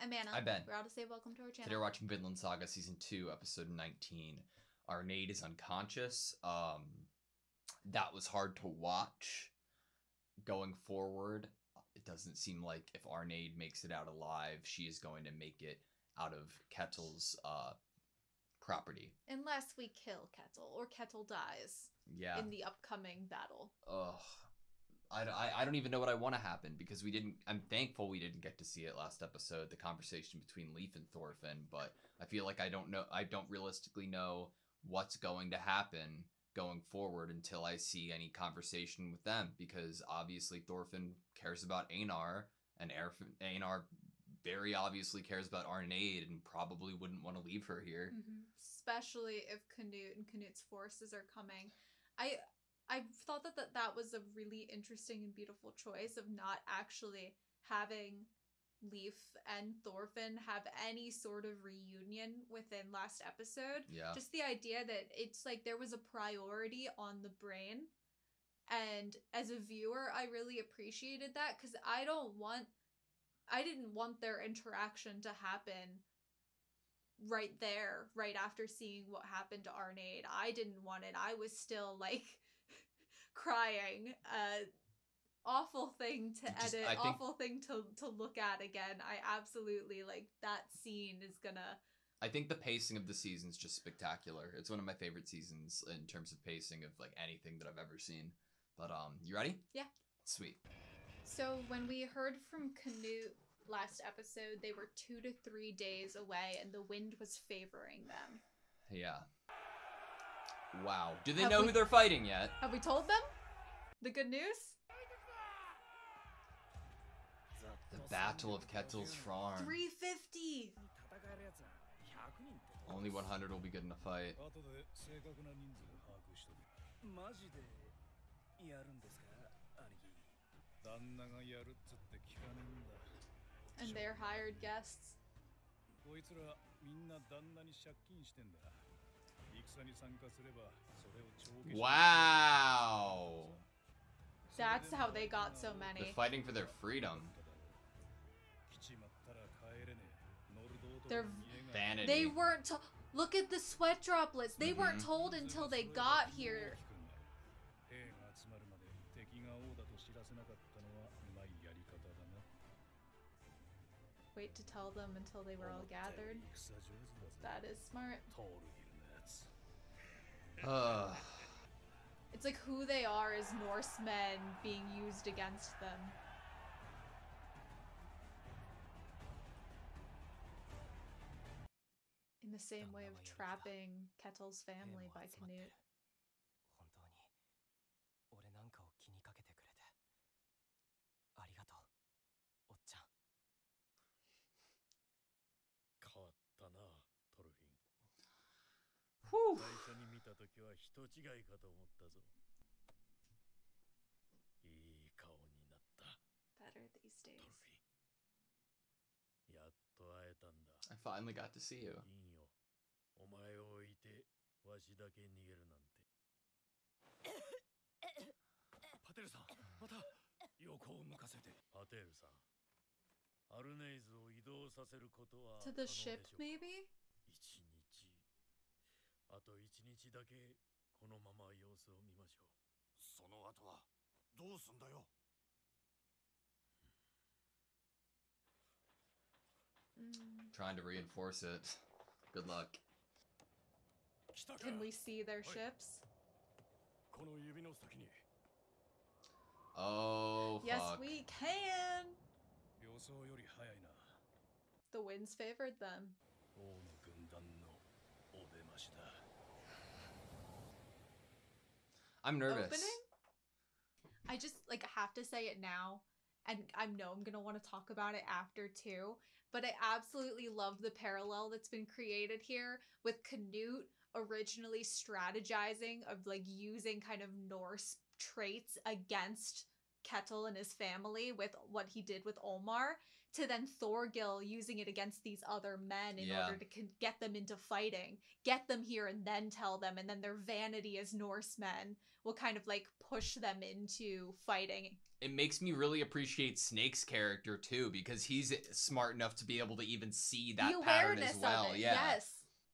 I'm Anna. I'm Ben. We're AutoSave. Welcome to our channel. Today we're watching Vinland Saga Season 2, Episode 19. Arnade is unconscious. That was hard to watch. Going forward, it doesn't seem like if Arnade makes it out alive, she is going to make it out of Ketil's property. Unless we kill Ketil, or Ketil dies in the upcoming battle. Ugh. I don't even know what I want to happen because I'm thankful we didn't get to see it last episode, the conversation between Leif and Thorfinn, but I feel like I don't realistically know what's going to happen going forward until I see any conversation with them, because obviously Thorfinn cares about Einar, and Einar very obviously cares about Arnade and probably wouldn't want to leave her here. Mm-hmm. Especially if Canute and Canute's forces are coming. I thought that was a really interesting and beautiful choice of not actually having Leif and Thorfinn have any sort of reunion within last episode. Yeah. Just the idea that it's like there was a priority on the brain. And as a viewer, I really appreciated that because I didn't want their interaction to happen right there, right after seeing what happened to Arnade. I didn't want it. I was still like crying. Awful thing to edit, awful thing to look at again. I absolutely, like, that scene is gonna... I think the pacing of the season's just spectacular. It's one of my favorite seasons in terms of pacing of, like, anything that I've ever seen. But, you ready? Yeah. Sweet. So, when we heard from Canute last episode, they were 2 to 3 days away, and the wind was favoring them. Yeah. Wow. Do they know who they're fighting yet? Have we told them the good news? The Battle of Ketil's Farm. 350! Only 100 will be good in a fight. And they're hired guests. Wow! That's how they got so many. They're fighting for their freedom. They're vanity. They weren't look at the sweat droplets. They weren't told until they got here. Wait to tell them until they were all gathered. That is smart. It's like who they are as Norsemen being used against them. In the same way of trapping Ketil's family by Canute. Whew. Better these days. I finally got to see you. To the ship, maybe? Trying to reinforce it. Good luck. Can we see their ships? Oh, fuck. Yes, we can! The winds favored them. I'm nervous. Opening? I just, like, have to say it now. And I know I'm gonna want to talk about it after too. But I absolutely love the parallel that's been created here with Canute originally strategizing of like using kind of Norse traits against Ketil and his family with what he did with Olmar, to then Thorgil using it against these other men in order to get them into fighting, get them here and then tell them, and then their vanity as Norsemen will kind of like push them into fighting. It makes me really appreciate Snake's character too, because he's smart enough to be able to even see that pattern as well. Of it, yeah. Yes.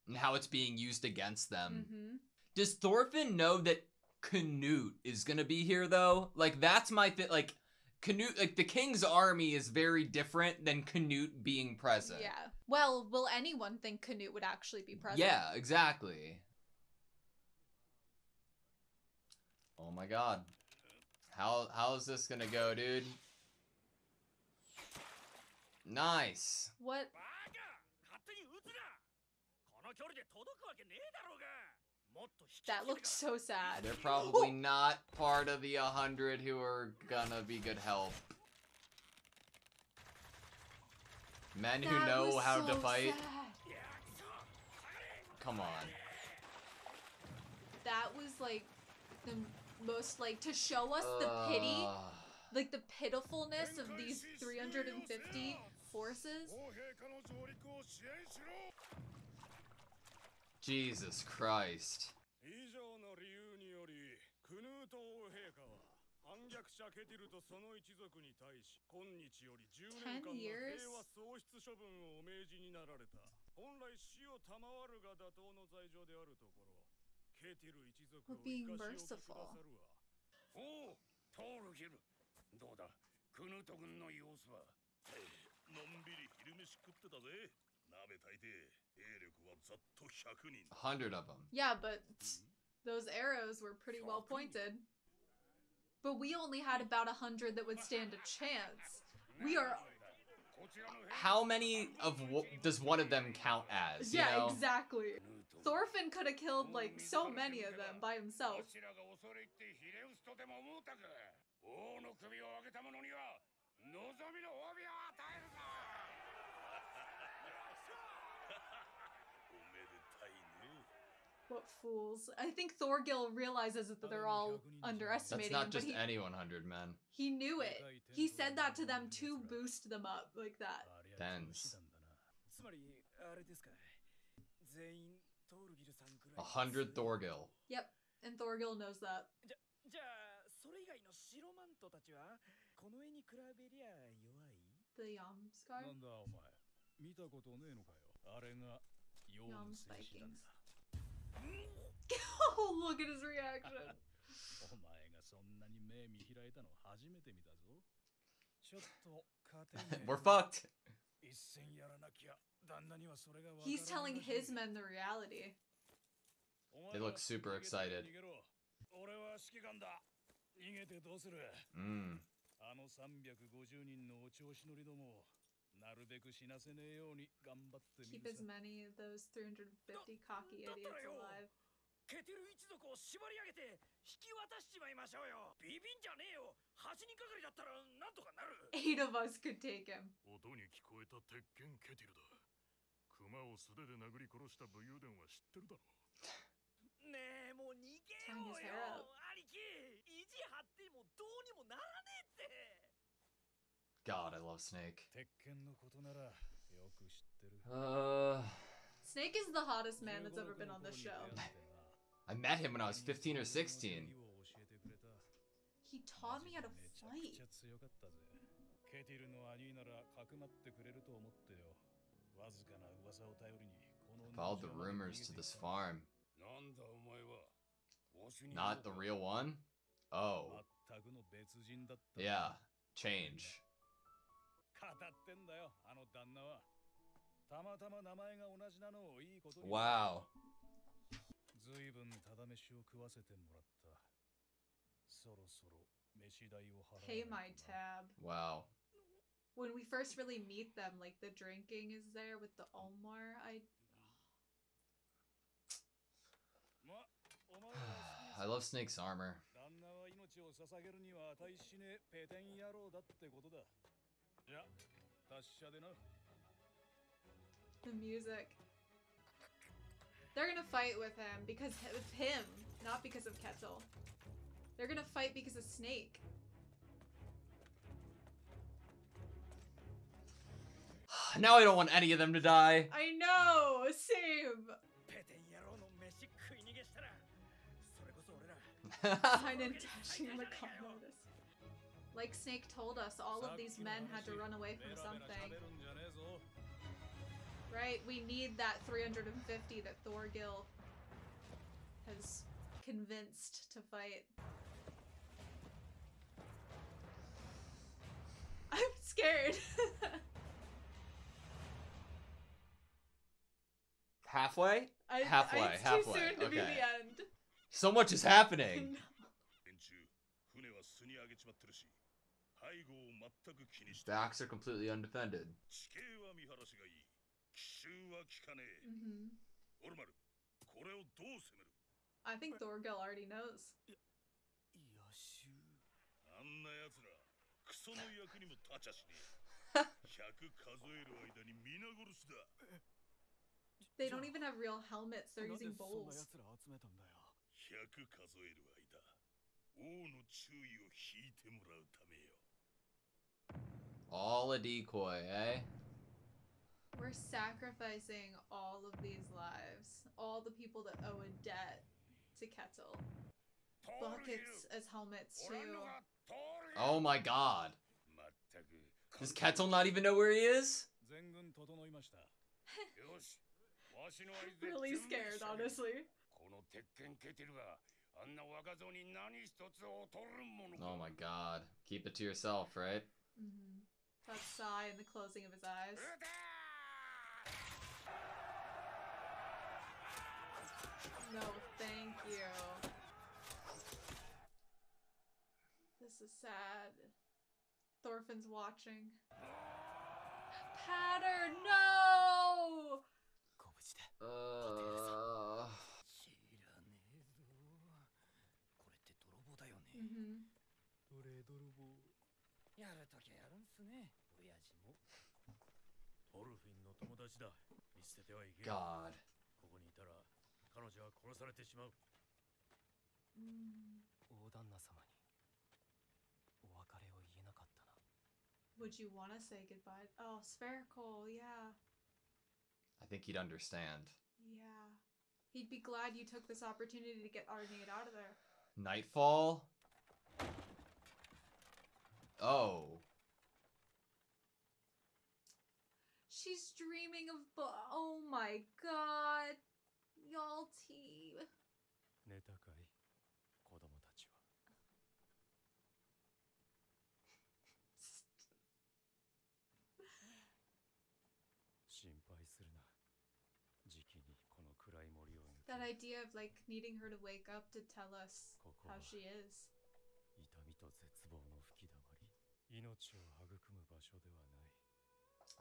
And how it's being used against them. Mm-hmm. Does Thorfinn know that Canute is gonna be here though? Like, that's my thing. Like, Canute, like, the king's army is very different than Canute being present. Yeah. Well, will anyone think Canute would actually be present? Yeah, exactly. Oh my god. How is this gonna go, dude? Nice. What? That looks so sad. They're probably not part of the 100 who are gonna be good help. Men who know how to fight. Sad. Come on. That was like the most, like, to show us the pity, like the pitifulness of these 350 forces. Jesus Christ. 10 years? For being merciful. A 100 of them. Yeah, but those arrows were pretty well pointed. But we only had about 100 that would stand a chance. We are... How many does one of them count as? You know? Exactly. Thorfinn could have killed, like, so many of them by himself. 'What fools. I think Thorgil realizes that they're all underestimating That's not him, just but any 100 men. he knew it. He said that to them to boost them up like that. Tens. 100 Thorgil. Yep, and Thorgil knows that. The Yamskar? Yam's Vikings. Oh, look at his reaction. We're fucked. He's telling his men the reality. They look super excited. Keep as many of those 350 cocky idiots alive. 8 of us could take him. ねえもう逃げよう Tying his よ hair up. 兄貴意地張ってもどうにもならねえって God, I love Snake. 鉄拳のことならよく知ってる Snake is the hottest man that's ever been on this show. I met him when I was 15 or 16. He taught me how to fight. 強かったぜケティルの兄ならかくまってくれると思ってよわずかな噂を頼りにこの Followed the rumors to this farm. なんだお前は Not the real one? Oh. 全くの別人だった Yeah. Change. 語ってんだよあの旦那はたまたま名前が同じなのをいいことに Wow. ずいぶんただ飯を食わせてもらったそろそろ飯代を払う Pay my tab. Wow. When we first really meet them, like the drinking is there with the Omar. I love Snake's armor. 旦那は命を捧げるには値しねえペテン野郎だってことだいや達者でな The music. They're gonna fight with him because of him, not because of Ketil. They're gonna fight because of Snake. Now I don't want any of them to die. I know, same. Sign in dashing on the car notice. Like Snake told us, all of these men had to run away from something. Right? We need that 350 that Thorgil has convinced to fight. I'm scared. Halfway? It's too soon to be the end. So much is happening. Backs are completely undefended. I think Thorgil already knows. They don't even have real helmets, they're using bowls. All a decoy, eh? We're sacrificing all of these lives. All the people that owe a debt to Ketil. Buckets as helmets too. Oh my god. Does Ketil not even know where he is? Really scared, honestly. Oh my god. Keep it to yourself, right? That sigh and the closing of his eyes. No, thank you. This is sad. Thorfinn's watching. Pattern, no! God. Would you want to say goodbye? Oh, spherical, yeah. I think he'd understand. Yeah. He'd be glad you took this opportunity to get Arnade out of there. Nightfall? Oh. She's dreaming of oh my god. Y'all team. That idea of like needing her to wake up to tell us how she is. It's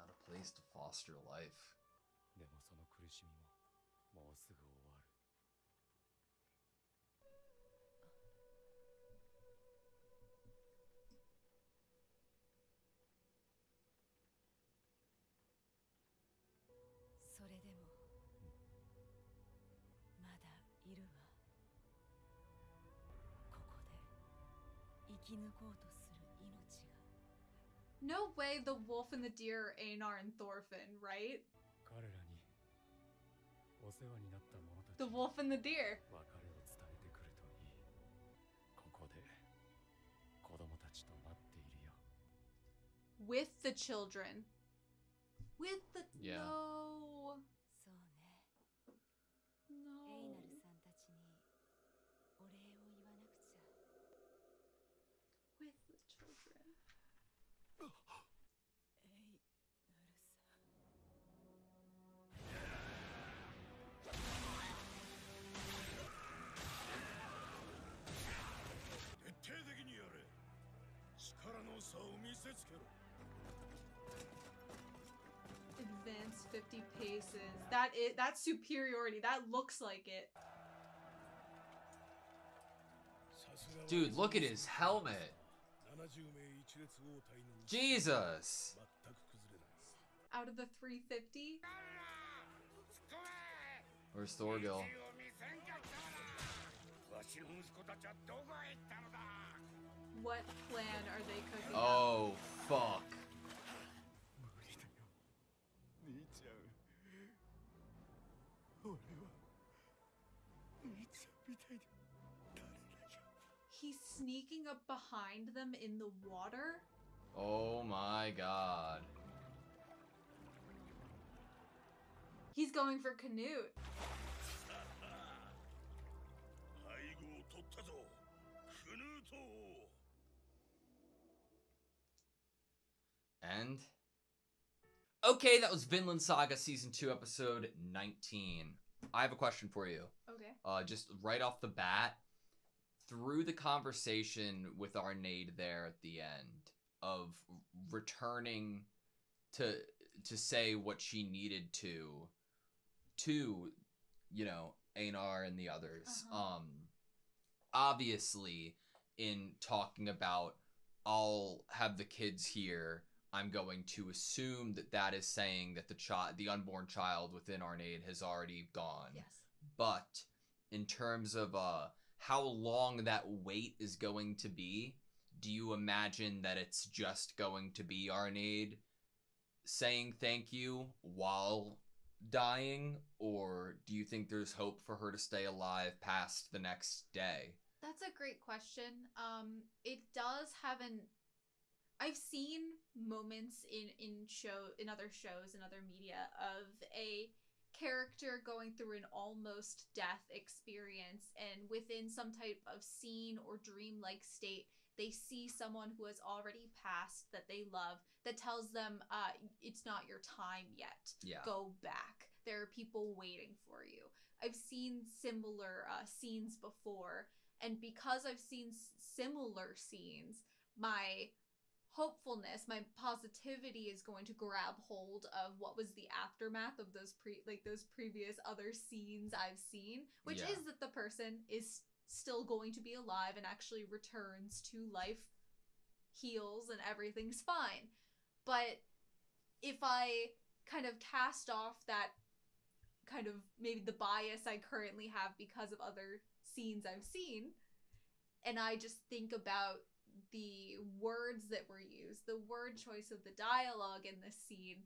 not a place to foster life. No way the wolf and the deer are Einar and Thorfinn, right? The wolf and the deer. With the children. With the... Yeah. No. With the children. Advance 50 paces. That's superiority. That looks like it. Dude, look at his helmet. Jesus. Out of the 350? Where's Thorgil? What plan are they cooking up? Oh, fuck. 俺はいつみたいになれなきゃ。 He's sneaking up behind them in the water? Oh my god. He's going for Canute. 背後を取ったぞ、クヌート。 And okay, that was Vinland Saga Season 2, Episode 19. I have a question for you. Okay. Just right off the bat, through the conversation with Arnade there at the end of returning to say what she needed to you know, Einar and the others. Obviously in talking about I'll have the kids here, I'm going to assume that that is saying that the unborn child within Arnade has already gone. Yes. But in terms of how long that wait is going to be, do you imagine that it's just going to be Arnade saying thank you while dying, or do you think there's hope for her to stay alive past the next day? That's a great question. It does have I've seen moments in other shows and other media of a character going through an almost death experience, and within some type of scene or dreamlike state, they see someone who has already passed that they love that tells them, it's not your time yet. Yeah. Go back. There are people waiting for you. I've seen similar scenes before, and because I've seen similar scenes, my hopefulness, my positivity is going to grab hold of what was the aftermath of those previous other scenes I've seen, which is that the person is still going to be alive and actually returns to life, heals, and everything's fine. But if I kind of cast off that kind of maybe the bias I currently have because of other scenes I've seen, and I just think about the words that were used, the word choice of the dialogue in this scene,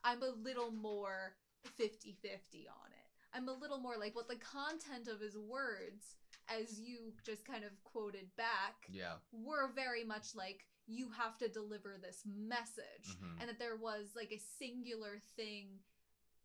I'm a little more 50-50 on it. I'm a little more like what the content of his words, as you just kind of quoted back, were very much like, you have to deliver this message, and that there was like a singular thing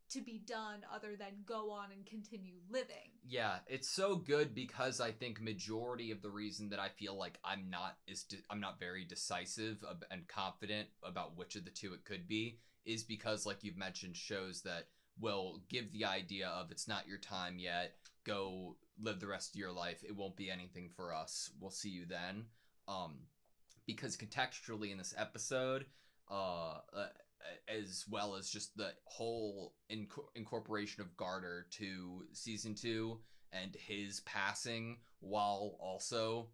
to be done other than go on and continue living. Yeah, it's so good because I think majority of the reason that I feel like I'm not very decisive and confident about which of the two it could be is because, like you've mentioned, shows that will give the idea of it's not your time yet, go live the rest of your life, it won't be anything for us, we'll see you then. Because contextually in this episode, as well as just the whole incorporation of Garter to season 2 and his passing, while also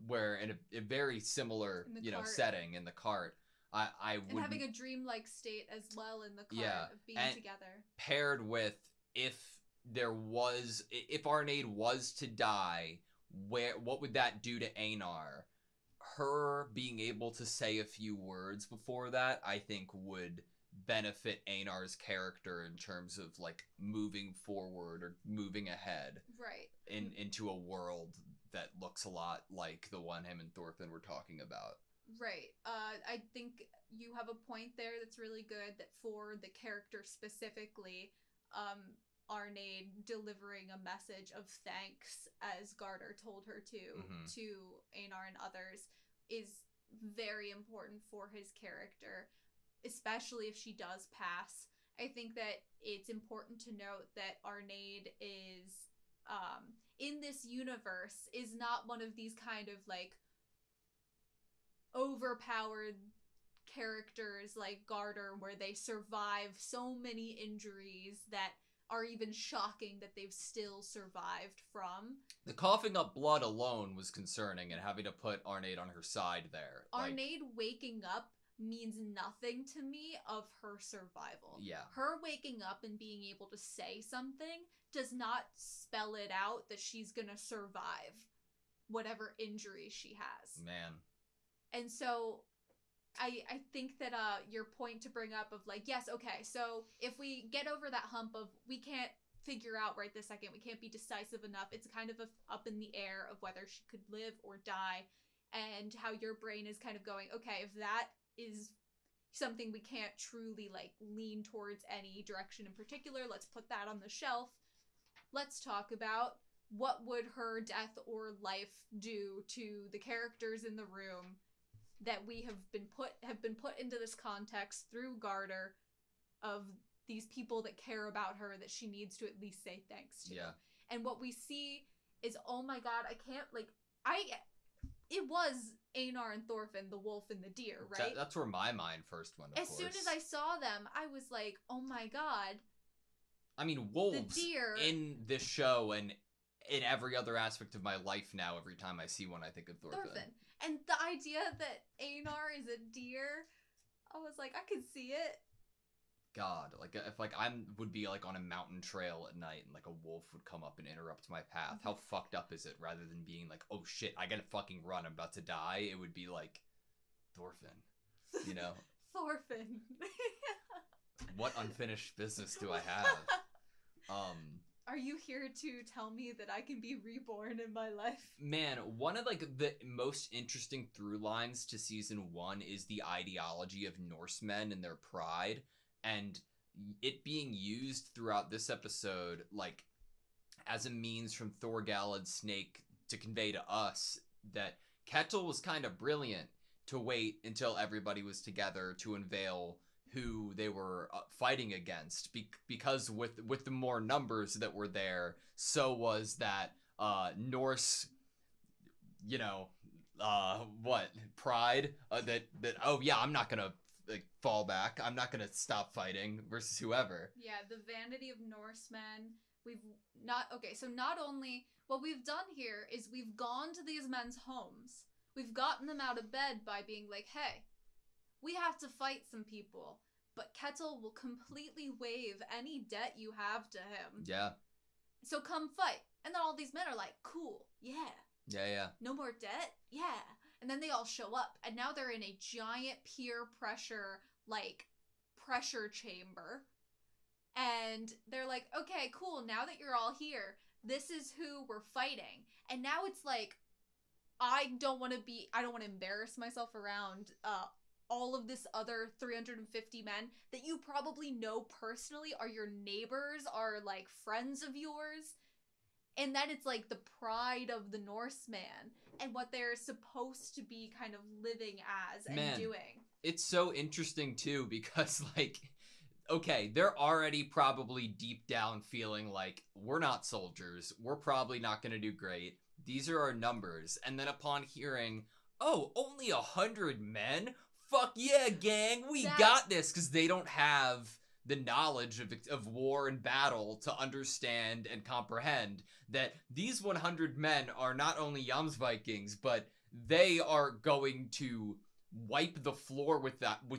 where in a very similar setting in the cart, I would, and having a dreamlike state as well in the cart of being together, paired with if Arnade was to die, what would that do to Einar? Her being able to say a few words before that, I think, would benefit Einar's character in terms of like moving forward or moving ahead, right, into a world that looks a lot like the one him and Thorfinn were talking about. Right. I think you have a point there that's really good, that for the character specifically, Arnade delivering a message of thanks, as Garter told her to Einar and others, is very important for his character, especially if she does pass. I think that it's important to note that Arnade is, in this universe, is not one of these kind of like overpowered characters like Garter, where they survive so many injuries that are even shocking that they've still survived from. The coughing up blood alone was concerning, and having to put Arnade on her side there. Arnade waking up means nothing to me of her survival. Yeah. Her waking up and being able to say something does not spell it out that she's gonna survive whatever injury she has. Man. And so I think that your point to bring up of like, yes, okay, so if we get over that hump of we can't figure out right this second, we can't be decisive enough, it's kind of up in the air of whether she could live or die, and how your brain is kind of going, okay, if that is something we can't truly like lean towards any direction in particular, let's put that on the shelf. Let's talk about what would her death or life do to the characters in the room that we have been put into this context through Garter, of these people that care about her, that she needs to at least say thanks to. Yeah. And what we see is, oh my god, it was Einar and Thorfinn, the wolf and the deer, right? That's where my mind first went, of course. As soon as I saw them, I was like, oh my god. I mean, wolves in this show and in every other aspect of my life now, every time I see one, I think of Thorfinn. And the idea that Einar is a deer, I was like, I could see it. God, like if like I would be like on a mountain trail at night and like a wolf would come up and interrupt my path, how fucked up is it? Rather than being like, oh shit, I gotta fucking run, I'm about to die, it would be like, Thorfinn, you know? Thorfinn. What unfinished business do I have? Are you here to tell me that I can be reborn in my life? Man, one of like the most interesting through lines to season 1 is the ideology of Norsemen and their pride, and it being used throughout this episode like as a means from Thorgal and Snake to convey to us that Ketil was kind of brilliant to wait until everybody was together to unveil who they were fighting against, because with the more numbers that were there, so was that Norse, you know, pride, that oh yeah, I'm not gonna like fall back, I'm not gonna stop fighting versus whoever. Yeah, the vanity of Norsemen. So not only what we've done here is we've gone to these men's homes, we've gotten them out of bed by being like, hey, we have to fight some people, but Ketil will completely waive any debt you have to him. Yeah. So come fight. And then all these men are like, cool, yeah. Yeah. No more debt? Yeah. And then they all show up, and now they're in a giant peer pressure, like, pressure chamber. And they're like, okay, cool, now that you're all here, this is who we're fighting. And now it's like, I don't want to embarrass myself around all of this other 350 men that you probably know personally, are your neighbors, are like friends of yours, and that it's like the pride of the Norseman and what they're supposed to be kind of living as and doing. It's so interesting too, because like, okay, they're already probably deep down feeling like, we're not soldiers, we're probably not gonna do great, these are our numbers, and then upon hearing, oh, only 100 men? Fuck yeah, gang, we got this, because they don't have the knowledge of war and battle to understand and comprehend that these 100 men are not only Jomsvikings, but they are going to wipe the floor with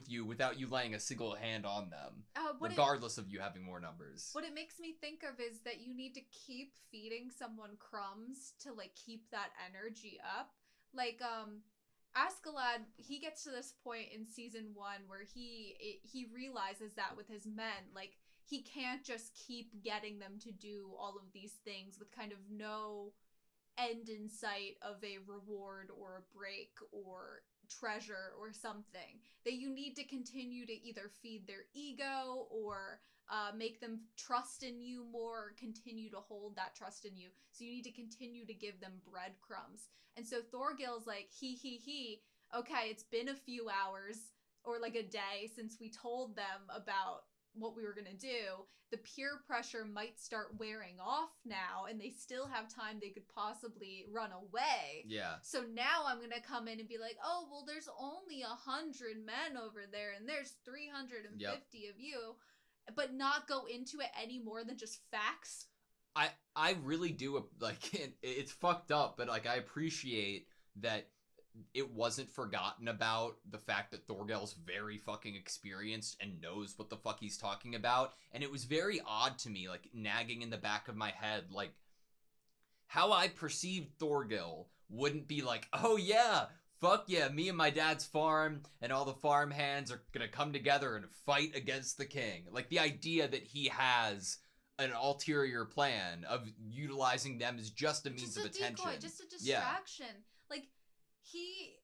you without you laying a single hand on them, regardless of you having more numbers. What it makes me think of is that you need to keep feeding someone crumbs to like keep that energy up. Like Askeladd, he gets to this point in season 1 where he realizes that with his men, like, he can't just keep getting them to do all of these things with kind of no end in sight of a reward or a break or treasure or something. That you need to continue to either feed their ego or make them trust in you more, or continue to hold that trust in you. So you need to continue to give them breadcrumbs. And so Thorgil's like, okay, it's been a few hours or like a day since we told them about what we were gonna do. The peer pressure might start wearing off now, and they still have time they could possibly run away. Yeah. So now I'm gonna come in and be like, oh, well, there's only 100 men over there, and there's 350 of you, but not go into it any more than just facts. I really do, like, it's fucked up, but like, I appreciate that it wasn't forgotten about the fact that Thorgel's very fucking experienced and knows what the fuck he's talking about. And it was very odd to me, like, nagging in the back of my head, like, how I perceived Thorgil wouldn't be like, oh yeah, fuck yeah, me and my dad's farm and all the farm hands are gonna come together and fight against the king. Like, the idea that he has an ulterior plan of utilizing them as just a means of attention. Decoy, just a distraction. Yeah. Like, he's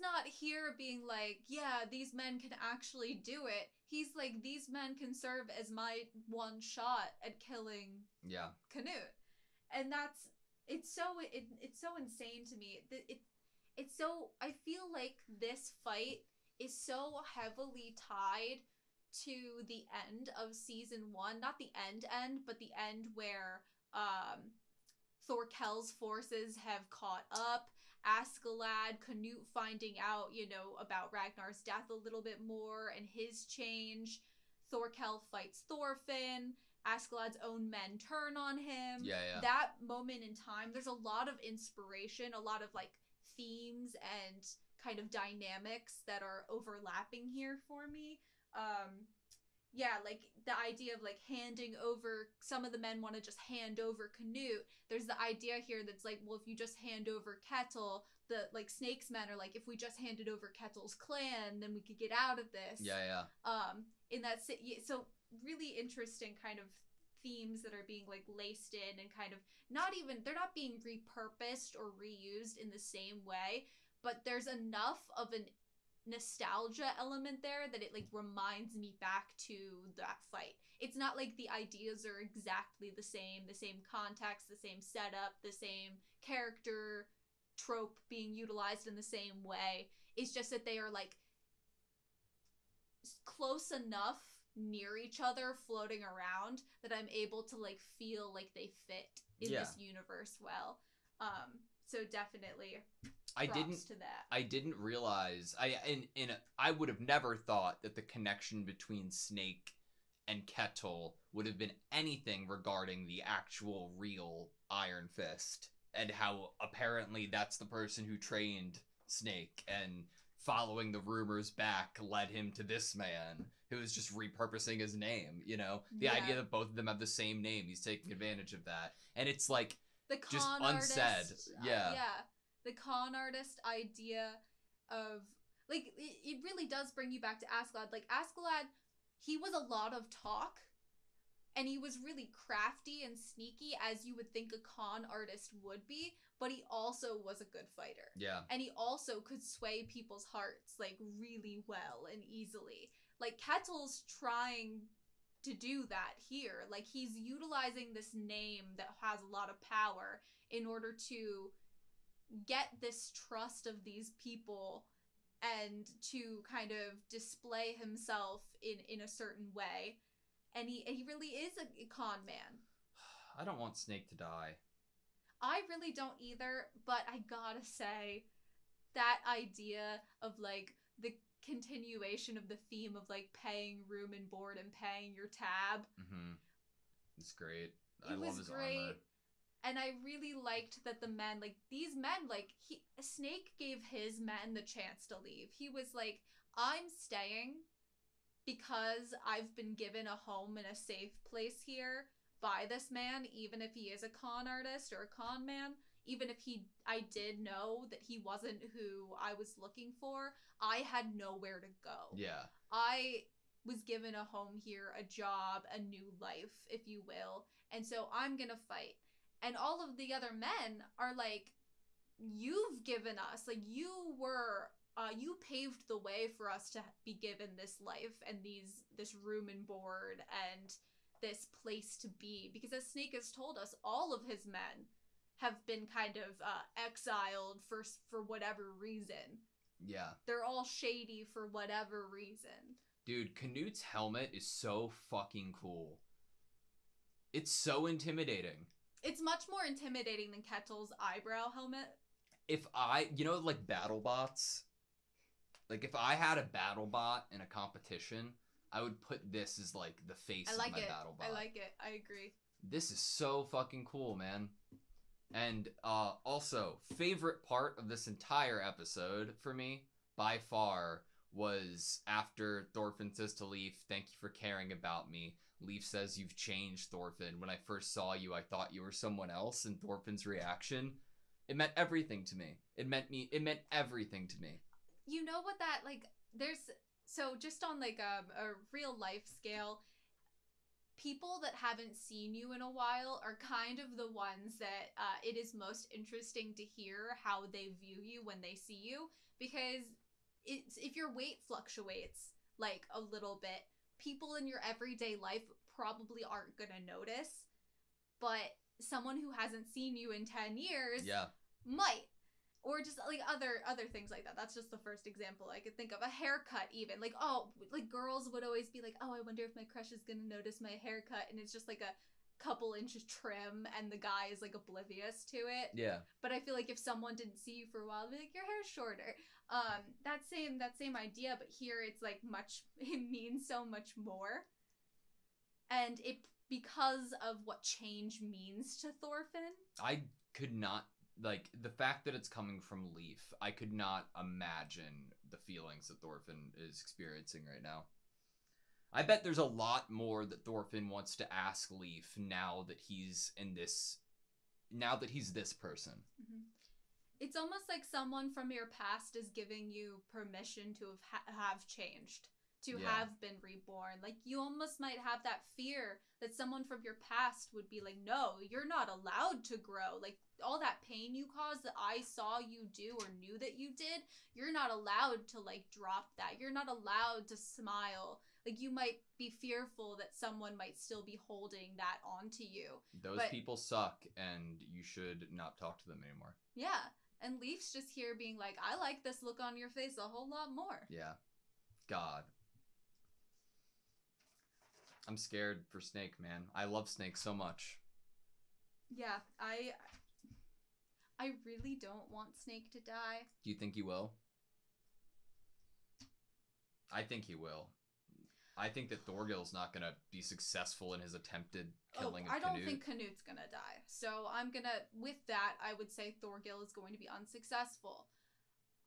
not here being like, yeah, these men can actually do it. He's like, these men can serve as my one shot at killing Canute. And it's so insane to me. It's so, I feel like this fight is so heavily tied to the end of season 1. Not the end, but the end where Thorkel's forces have caught up. Askeladd, Canute finding out, about Ragnar's death a little bit more and his change. Thorkel fights Thorfinn. Askeladd's own men turn on him. Yeah. That moment in time, there's a lot of inspiration, a lot of like themes and kind of dynamics that are overlapping here for me. Yeah, like the idea of like handing over, some of the men want to just hand over Canute. There's the idea here that's like, well, if you just hand over Ketil, the like Snake's men are like, if we just handed over Ketil's clan, then we could get out of this. Yeah. In that so really interesting kind of themes that are being like laced in and kind of they're not being repurposed or reused in the same way, but there's enough of an nostalgia element there that it like reminds me back to that fight. It's not like the ideas are exactly the same context, the same setup, the same character trope being utilized in the same way. It's just that they are like close enough near each other floating around that I'm able to like feel like they fit in this universe well. So definitely props to that. I didn't realize I would have never thought that the connection between Snake and Ketil would have been anything regarding the actual real Iron Fist, and how apparently that's the person who trained Snake, and following the rumors back led him to this man who is just repurposing his name, the idea that both of them have the same name. He's taking advantage of that, and it's like the con just artist, unsaid. The con artist idea of like it really does bring you back to Askeladd. Like Askeladd, he was a lot of talk, and he was really crafty and sneaky, as you would think a con artist would be, but he also was a good fighter. Yeah. And he also could sway people's hearts like really well and easily. Like Ketil's trying to do that here. Like he's utilizing this name that has a lot of power in order to get this trust of these people and to kind of display himself in a certain way. And he really is a con man. I don't want Snake to die. I really don't either, but I gotta say, that idea of like the continuation of the theme of like paying room and board and paying your tab. It's great. I love his armor. And I really liked that the men, like these men, like Snake gave his men the chance to leave. He was like, I'm staying because I've been given a home and a safe place here by this man, even if he is a con artist or a con man, even if I did know that he wasn't who I was looking for, I had nowhere to go. Yeah. I was given a home here, a job, a new life, if you will, and so I'm gonna fight. And all of the other men are like, you've given us, like you paved the way for us to be given this life and this room and board and this place to be. Because as Snake has told us, all of his men have been kind of exiled for whatever reason. Yeah. They're all shady for whatever reason. Dude, Canute's helmet is so fucking cool. It's so intimidating. It's much more intimidating than Ketil's eyebrow helmet. If like battle bots? Like if I had a battle bot in a competition, I would put this as like the face of my battle bot. I like it. I agree. This is so fucking cool, man. And also, favorite part of this entire episode for me, by far, was after Thorfinn says to Leif, "Thank you for caring about me." Leif says, "You've changed, Thorfinn. When I first saw you, I thought you were someone else." And Thorfinn's reaction It meant everything to me. It meant everything to me. You know what that, like, there's, so just on like a real life scale, people that haven't seen you in a while are kind of the ones that it is most interesting to hear how they view you when they see you, because if your weight fluctuates like a little bit, people in your everyday life probably aren't gonna notice, but someone who hasn't seen you in 10 years might. Or just like other things like that. That's just the first example I could think of. A haircut, even, like, oh, like girls would always be like, oh, I wonder if my crush is gonna notice my haircut, and it's just like a couple inches trim, and the guy is like oblivious to it. Yeah. But I feel like if someone didn't see you for a while, they'd be like, your hair's shorter. That same idea, but here it's like it means so much more, and it, because of what change means to Thorfinn. I could not, like, the fact that it's coming from Leaf, I could not imagine the feelings that Thorfinn is experiencing right now. I bet there's a lot more that Thorfinn wants to ask Leaf now that he's this person. Mm-hmm. It's almost like someone from your past is giving you permission to have changed, to have been reborn. Like, you almost might have that fear that someone from your past would be like, no, you're not allowed to grow. Like, all that pain you caused that I saw you do or knew that you did, you're not allowed to, like, drop that. You're not allowed to smile. Like, you might be fearful that someone might still be holding that onto you. Those people suck, and you should not talk to them anymore. Yeah. And Leaf's just here being like, I like this look on your face a whole lot more. Yeah. God. I'm scared for Snake, man. I love Snake so much. Yeah, I really don't want Snake to die. Do you think he will? I think he will. I think that Thorgil's not going to be successful in his attempted killing of Canute. I don't think Canute's going to die. So I'm going to, with that, I would say Thorgil is going to be unsuccessful.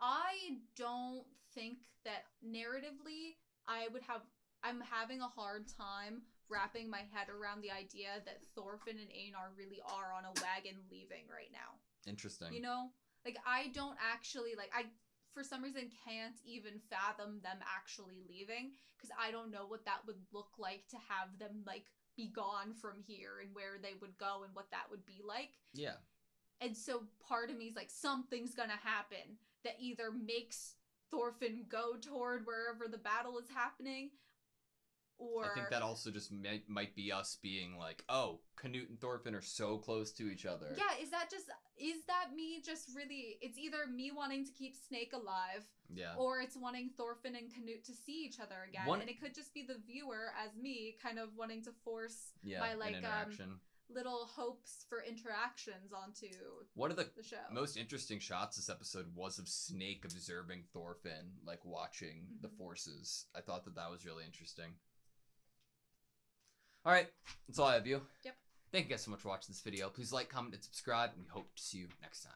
I don't think that narratively I'm having a hard time wrapping my head around the idea that Thorfinn and Einar really are on a wagon leaving right now. Interesting. You know? Like, I don't actually, like, I for some reason can't even fathom them actually leaving, because I don't know what that would look like to have them, like, be gone from here and where they would go and what that would be like. Yeah. And so part of me is like, something's gonna happen that either makes Thorfinn go toward wherever the battle is happening, or... I think that also just might be us being like, oh, Canute and Thorfinn are so close to each other. Yeah, is that me just really... It's either me wanting to keep Snake alive, or it's wanting Thorfinn and Canute to see each other again. And it could just be the viewer, as me, kind of wanting to force my, like, little hopes for interactions onto one of the show. Most interesting shots this episode was of Snake observing Thorfinn, like, watching the forces. I thought that was really interesting. All right, that's all I have, you. Yep. Thank you guys so much for watching this video. Please like, comment, and subscribe, and we hope to see you next time.